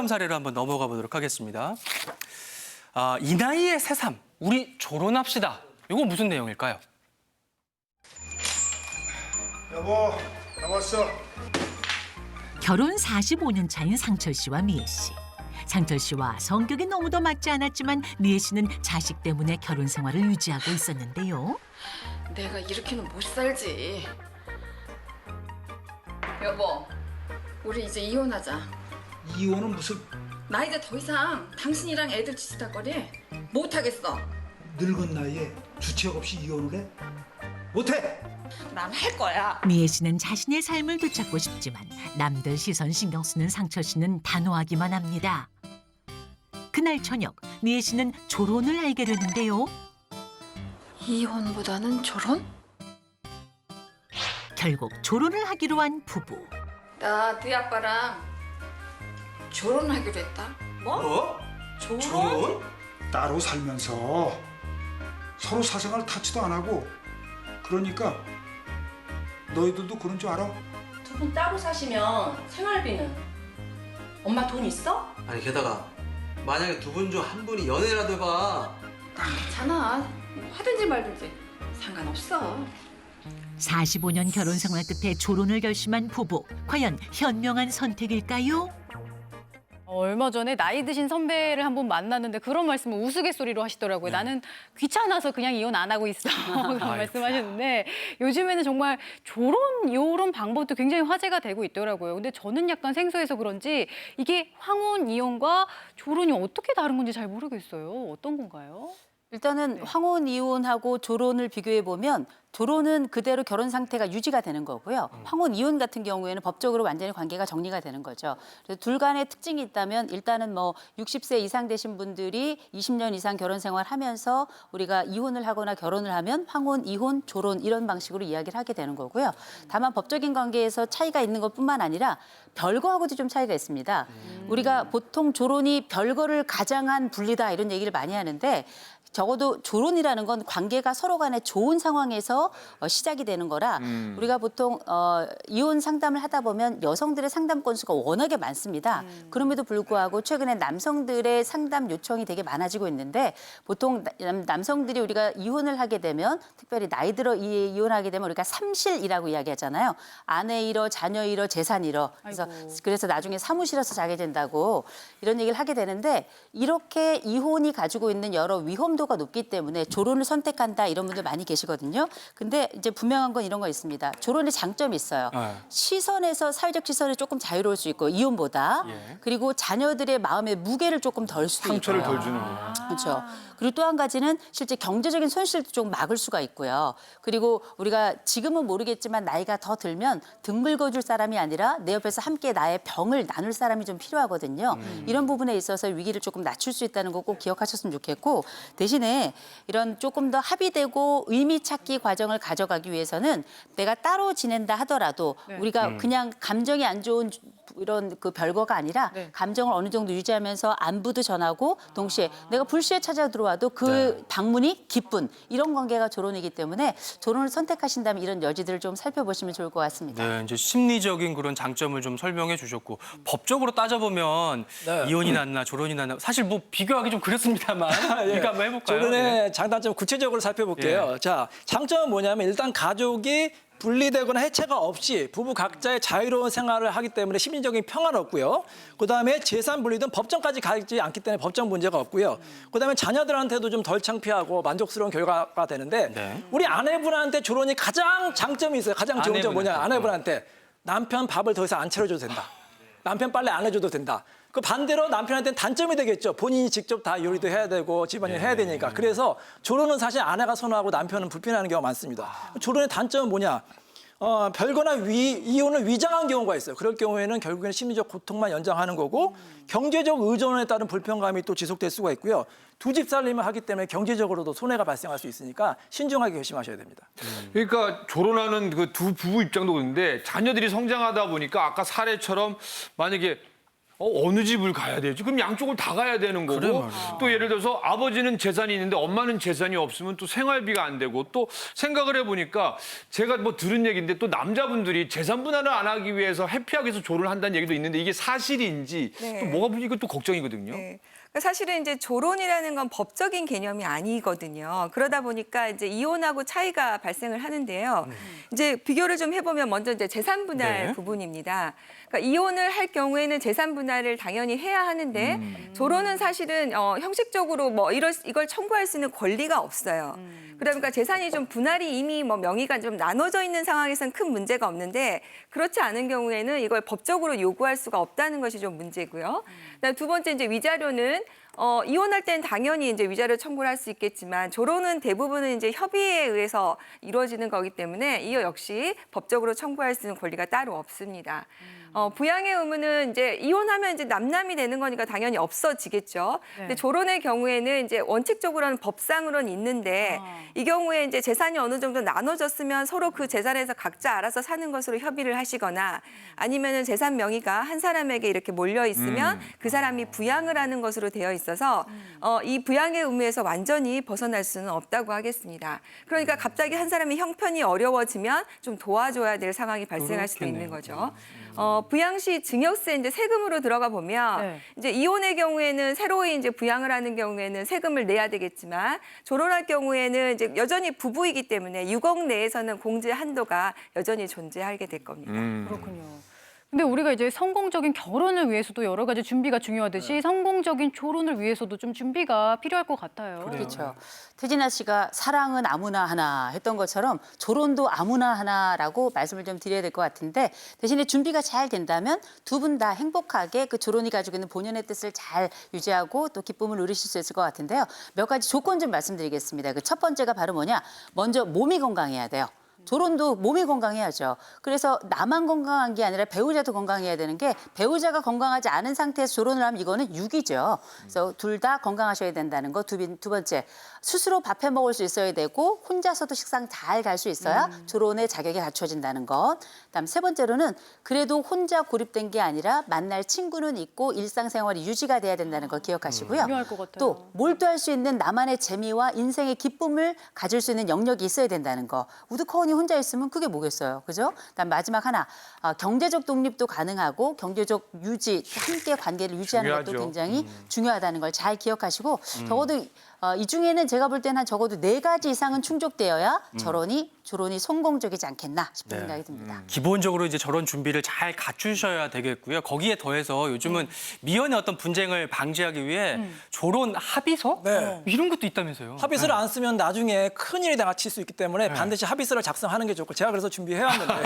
다음 사례로 한번 넘어가 보도록 하겠습니다. 이 나이에 새삼, 우리 조론합시다. 이거 무슨 내용일까요? 여보, 나왔어. 결혼 45년 차인 상철 씨와 미애 씨. 상철 씨와 성격이 너무도 맞지 않았지만 미애 씨는 자식 때문에 결혼 생활을 유지하고 있었는데요. 내가 이렇게는 못 살지. 여보, 우리 이제 이혼하자. 이혼은 무슨 나 이제 더 이상 당신이랑 애들 지지다거리 못하겠어. 늙은 나이에 주책 없이 이혼을 해? 못해! 난 할 거야. 미애 씨는 자신의 삶을 되찾고 싶지만 남들 시선 신경 쓰는 상철 씨는 단호하기만 합니다. 그날 저녁 미애 씨는 조론을 알게 되는데요. 이혼보다는 결혼? 결국 조론을 하기로 한 부부. 나 네 아빠랑 결혼하기로 했다. 뭐? 결혼? 따로 살면서 서로 사생활 타치도 안 하고 그러니까 너희들도 그런 줄 알아? 두 분 따로 사시면 생활비는? 엄마 돈 있어? 아니 게다가 만약에 두 분 중 한 분이 연애라도 해봐. 괜찮아. 뭐 하든지 말든지 상관없어. 45년 결혼 생활 끝에 조론을 결심한 부부. 과연 현명한 선택일까요? 얼마 전에 나이 드신 선배를 한 번 만났는데 그런 말씀을 우스갯소리로 하시더라고요. 나는 귀찮아서 그냥 이혼 안 하고 있어. 그런 말씀하셨는데 요즘에는 정말 이런 방법도 굉장히 화제가 되고 있더라고요. 근데 저는 약간 생소해서 그런지 이게 황혼 이혼과 조론이 어떻게 다른 건지 잘 모르겠어요. 어떤 건가요? 일단은 황혼 이혼하고 조론을 비교해 보면 조론은 그대로 결혼 상태가 유지가 되는 거고요. 황혼 이혼 같은 경우에는 법적으로 완전히 관계가 정리가 되는 거죠. 그래서 둘 간의 특징이 있다면 일단은 뭐 60세 이상 되신 분들이 20년 이상 결혼 생활하면서 우리가 이혼을 하거나 결혼을 하면 황혼, 이혼, 조론 이런 방식으로 이야기를 하게 되는 거고요. 다만 법적인 관계에서 차이가 있는 것뿐만 아니라 별거하고도 좀 차이가 있습니다. 우리가 보통 조론이 별거를 가장한 분리다 이런 얘기를 많이 하는데 적어도 조론이라는 건 관계가 서로 간에 좋은 상황에서 시작이 되는 거라 우리가 보통 이혼 상담을 하다 보면 여성들의 상담 건수가 워낙에 많습니다. 그럼에도 불구하고 최근에 남성들의 상담 요청이 되게 많아지고 있는데 보통 남성들이 우리가 이혼을 하게 되면 특별히 나이 들어 이혼하게 되면 우리가 삼실이라고 이야기하잖아요. 아내 잃어, 자녀 잃어, 재산 잃어. 그래서 나중에 사무실에서 자게 된다고 이런 얘기를 하게 되는데 이렇게 이혼이 가지고 있는 여러 위험도가 높기 때문에 조론을 선택한다 이런 분들 많이 계시거든요. 근데 이제 분명한 건 이런 거 있습니다. 조론의 장점이 있어요. 시선에서 사회적 시선에 조금 자유로울 수 있고 이혼보다 그리고 자녀들의 마음의 무게를 조금 덜 수도 있고요. 상처를 덜 주는구나. 그렇죠. 그리고 또 한 가지는 실제 경제적인 손실도 좀 막을 수가 있고요. 그리고 우리가 지금은 모르겠지만 나이가 더 들면 등 긁어줄 사람이 아니라 내 옆에서 함께 나의 병을 나눌 사람이 좀 필요하거든요. 이런 부분에 있어서 위기를 조금 낮출 수 있다는 거 꼭 기억하셨으면 좋겠고 대신에 이런 조금 더 합의되고 의미 찾기 과정을 가져가기 위해서는 내가 따로 지낸다 하더라도 우리가 그냥 감정이 안 좋은 이런 그 별거가 아니라 감정을 어느 정도 유지하면서 안부도 전하고 동시에 내가 불시에 찾아 들어와도 그 방문이 기쁜 이런 관계가 조론이기 때문에 조론을 선택하신다면 이런 여지들을 좀 살펴보시면 좋을 것 같습니다. 네, 이제 심리적인 그런 장점을 좀 설명해 주셨고 법적으로 따져보면 이혼이 낫나 조론이 낫나 사실 뭐 비교하기 좀 그렇습니다만 이거 한번 해볼까요? 조론의 장단점 구체적으로 살펴볼게요. 자, 장점은 뭐냐면 일단 가족이 분리되거나 해체가 없이 부부 각자의 자유로운 생활을 하기 때문에 심리적인 평화는 없고요. 그다음에 재산 분리든 법정까지 가지 않기 때문에 법적 문제가 없고요. 그다음에 자녀들한테도 좀 덜 창피하고 만족스러운 결과가 되는데 우리 아내분한테 조론이 가장 장점이 있어요. 가장 좋은 점 뭐냐? 아내분한테 남편 밥을 더 이상 안 차려줘도 된다. 남편 빨래 안 해줘도 된다. 그 반대로 남편한테는 단점이 되겠죠. 본인이 직접 다 요리도 해야 되고 집안일 해야 되니까. 그래서 조론은 사실 아내가 선호하고 남편은 불편해하는 경우가 많습니다. 조론의 단점은 뭐냐? 별거나 이혼을 위장한 경우가 있어요. 그럴 경우에는 결국에는 심리적 고통만 연장하는 거고 경제적 의존에 따른 불편감이 또 지속될 수가 있고요. 두 집 살림을 하기 때문에 경제적으로도 손해가 발생할 수 있으니까 신중하게 결심하셔야 됩니다. 그러니까 조론하는 그 두 부부 입장도 그런데 자녀들이 성장하다 보니까 아까 사례처럼 만약에 어느 집을 가야 되지? 그럼 양쪽을 다 가야 되는 그래 거고 말이야. 또 예를 들어서 아버지는 재산이 있는데 엄마는 재산이 없으면 또 생활비가 안 되고 또 생각을 해보니까 제가 뭐 들은 얘기인데 또 남자분들이 재산 분할을 안 하기 위해서 회피하기 위해서 조를 한다는 얘기도 있는데 이게 사실인지 네. 또 뭐가 이거 또 걱정이거든요. 네. 그러니까 사실은 이제 조론이라는 건 법적인 개념이 아니거든요. 그러다 보니까 이제 이혼하고 차이가 발생을 하는데요. 이제 비교를 좀 해보면 먼저 이제 재산 분할 네. 부분입니다. 그러니까 이혼을 할 경우에는 재산 분할을 당연히 해야 하는데 조론은 사실은 형식적으로 뭐 이걸 청구할 수 있는 권리가 없어요. 그러니까 재산이 좀 분할이 이미 뭐 명의가 좀 나눠져 있는 상황에서는 큰 문제가 없는데 그렇지 않은 경우에는 이걸 법적으로 요구할 수가 없다는 것이 좀 문제고요. 그다음 두 번째 이제 위자료는 이혼할 때는 당연히 이제 위자료 청구를 할 수 있겠지만 조론은 대부분은 이제 협의에 의해서 이루어지는 거기 때문에 이 역시 법적으로 청구할 수 있는 권리가 따로 없습니다. 부양의 의무는 이제 이혼하면 이제 남남이 되는 거니까 당연히 없어지겠죠. 근데 조론의 경우에는 이제 원칙적으로는 법상으로는 있는데 이 경우에 이제 재산이 어느 정도 나눠졌으면 서로 그 재산에서 각자 알아서 사는 것으로 협의를 하시거나 아니면은 재산 명의가 한 사람에게 이렇게 몰려 있으면 그 사람이 부양을 하는 것으로 되어 있어서 이 부양의 의무에서 완전히 벗어날 수는 없다고 하겠습니다. 그러니까 갑자기 한 사람이 형편이 어려워지면 좀 도와줘야 될 상황이 발생할 수도 있는 거죠. 부양 시 증여세 이제 세금으로 들어가 보면 네. 이제 이혼의 경우에는 새로이 이제 부양을 하는 경우에는 세금을 내야 되겠지만 조론할 경우에는 이제 여전히 부부이기 때문에 6억 내에서는 공제 한도가 여전히 존재하게 될 겁니다. 그렇군요. 근데 우리가 이제 성공적인 결혼을 위해서도 여러 가지 준비가 중요하듯이 성공적인 조론을 위해서도 좀 준비가 필요할 것 같아요. 그렇죠. 태진아 씨가 사랑은 아무나 하나 했던 것처럼 조론도 아무나 하나라고 말씀을 좀 드려야 될 것 같은데 대신에 준비가 잘 된다면 두 분 다 행복하게 그 조론이 가지고 있는 본연의 뜻을 잘 유지하고 또 기쁨을 누리실 수 있을 것 같은데요. 몇 가지 조건 좀 말씀드리겠습니다. 그 첫 번째가 바로 뭐냐? 먼저 몸이 건강해야 돼요. 조론도 몸이 건강해야죠. 그래서 나만 건강한 게 아니라 배우자도 건강해야 되는 게 배우자가 건강하지 않은 상태에서 조론을 하면 이거는 유기죠. 그래서 둘 다 건강하셔야 된다는 거. 두 번째, 스스로 밥해 먹을 수 있어야 되고 혼자서도 식상 잘 갈 수 있어야 조론의 자격이 갖춰진다는 것. 그다음 세 번째로는 그래도 혼자 고립된 게 아니라 만날 친구는 있고 일상생활이 유지가 돼야 된다는 거 기억하시고요. 중요할 것 같아요. 또 몰두할 수 있는 나만의 재미와 인생의 기쁨을 가질 수 있는 영역이 있어야 된다는 거. 우두커니 혼자 있으면 그게 뭐겠어요, 그죠? 그다음 마지막 하나, 경제적 독립도 가능하고 경제적 유지, 함께 관계를 유지하는 것도 중요하죠. 굉장히 중요하다는 걸 잘 기억하시고 적어도 이 중에는 제가 볼 때는 적어도 4가지 이상은 충족되어야 조론이 성공적이지 않겠나 싶은 생각이 듭니다. 기본적으로 이제 저런 준비를 잘 갖추셔야 되겠고요. 거기에 더해서 요즘은 미연의 어떤 분쟁을 방지하기 위해 조론 합의서 네. 이런 것도 있다면서요. 합의서를 안 쓰면 나중에 큰일이 당칠 수 있기 때문에 반드시 합의서를 작성하는 게 좋고 제가 그래서 준비해왔는데요.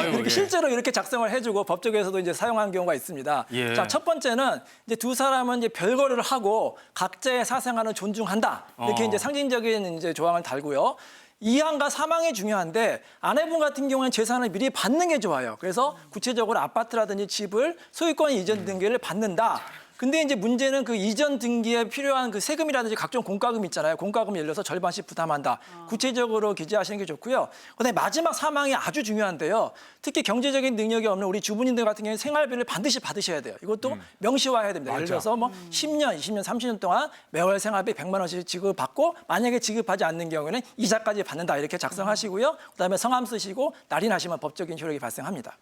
이렇게 예. 실제로 이렇게 작성을 해주고 법적에서도 이제 사용한 경우가 있습니다. 예. 자, 첫 번째는 이제 두 사람은 이제 별거를 하고 각자의 사생활을 존중한다. 이렇게 이제 상징적인 이제 조항을 달고요. 이양과 사망이 중요한데 아내분 같은 경우는 재산을 미리 받는 게 좋아요. 그래서 구체적으로 아파트라든지 집을 소유권 이전 등기를 받는다. 근데 이제 문제는 그 이전 등기에 필요한 그 세금이라든지 각종 공과금 있잖아요. 공과금 예를 들어서 절반씩 부담한다. 구체적으로 기재하시는 게 좋고요. 그다음에 마지막 사망이 아주 중요한데요. 특히 경제적인 능력이 없는 우리 주부님들 같은 경우는 생활비를 반드시 받으셔야 돼요. 이것도 명시화해야 됩니다. 예를 들어서 뭐 10년, 20년, 30년 동안 매월 생활비 100만 원씩 지급받고 만약에 지급하지 않는 경우에는 이자까지 받는다. 이렇게 작성하시고요. 그다음에 성함 쓰시고 날인하시면 법적인 효력이 발생합니다.